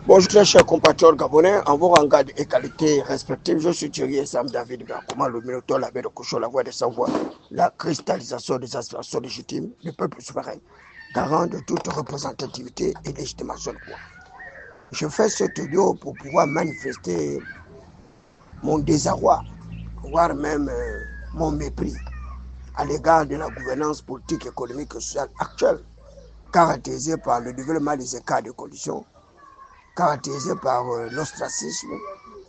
Bonjour très chers compatriotes gabonais, en vos rangs et qualités respectives, je suis Thierry Sam David Gakoma, le Minotaure, la baie de Cochon, la voix des sans-voix, la cristallisation des aspirations légitimes du peuple souverain, garant de toute représentativité et légitimation de pouvoir. Je fais cet audio pour pouvoir manifester mon désarroi, voire même mon mépris à l'égard de la gouvernance politique, économique et sociale actuelle, caractérisée par le développement des écarts de conditions, caractérisé par l'ostracisme,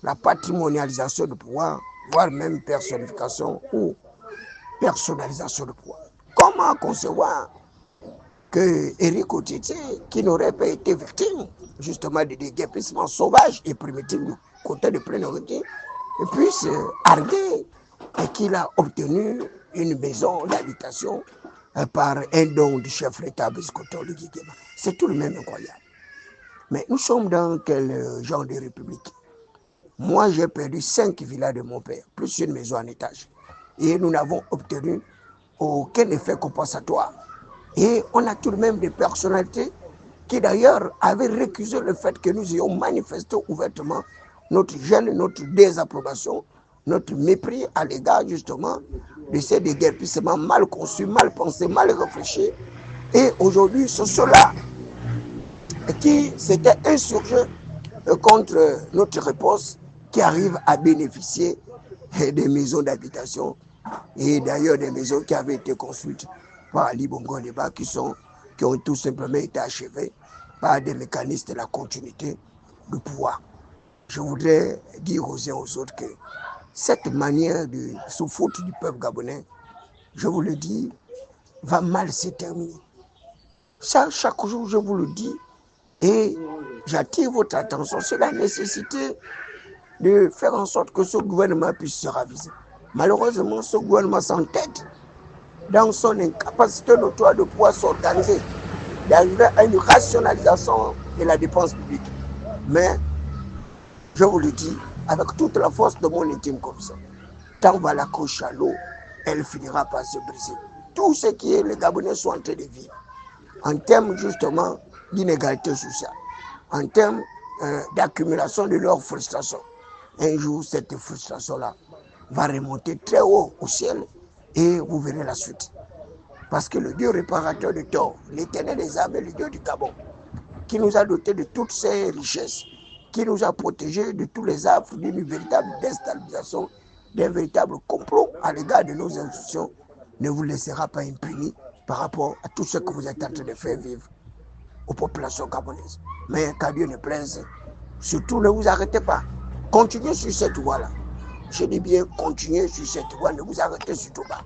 la patrimonialisation du pouvoir, voire même personnification ou personnalisation du pouvoir. Comment concevoir que Éric Otité, qui n'aurait pas été victime justement de déguerpissements sauvages et primitifs du côté de Plénorité, puisse arguer et qu'il a obtenu une maison d'habitation par un don du chef d'État Biscoto Ligigema. C'est tout de même incroyable. Mais nous sommes dans quel genre de république? Moi, j'ai perdu 5 villas de mon père, plus une maison en étage. Et nous n'avons obtenu aucun effet compensatoire. Et on a tout de même des personnalités qui d'ailleurs avaient récusé le fait que nous ayons manifesté ouvertement notre gêne, notre désapprobation, notre mépris à l'égard justement de ces déguerpissements mal conçus, mal pensés, mal réfléchis. Et aujourd'hui, c'est cela qui s'était insurgé contre notre réponse, qui arrive à bénéficier des maisons d'habitation et d'ailleurs des maisons qui avaient été construites par Ali Bongo Ndeba, qui ont tout simplement été achevées par des mécanismes de la continuité du pouvoir. Je voudrais dire aux uns aux autres que cette manière de sous-foutre du peuple gabonais, je vous le dis, va mal se terminer. Ça, chaque jour, je vous le dis, et j'attire votre attention sur la nécessité de faire en sorte que ce gouvernement puisse se raviser. Malheureusement, ce gouvernement s'entête dans son incapacité notoire de pouvoir s'organiser, d'arriver à une rationalisation de la dépense publique. Mais, je vous le dis, avec toute la force de mon intime conviction, tant va la couche à l'eau, elle finira par se briser. Tout ce qui est les Gabonais sont en train de vivre, en termes justement d'inégalité sociale, en termes d'accumulation de leur frustration. Un jour, cette frustration-là va remonter très haut au ciel et vous verrez la suite. Parce que le Dieu réparateur de tort, l'éternel des âmes et le Dieu du Gabon, qui nous a dotés de toutes ces richesses, qui nous a protégés de tous les affres d'une véritable déstabilisation, d'un véritable complot à l'égard de nos institutions, ne vous laissera pas impunis par rapport à tout ce que vous êtes en train de faire vivre aux populations gabonaises. Mais qu'à Dieu ne plaise, surtout ne vous arrêtez pas. Continuez sur cette voie-là. Je dis bien continuez sur cette voie, ne vous arrêtez surtout pas.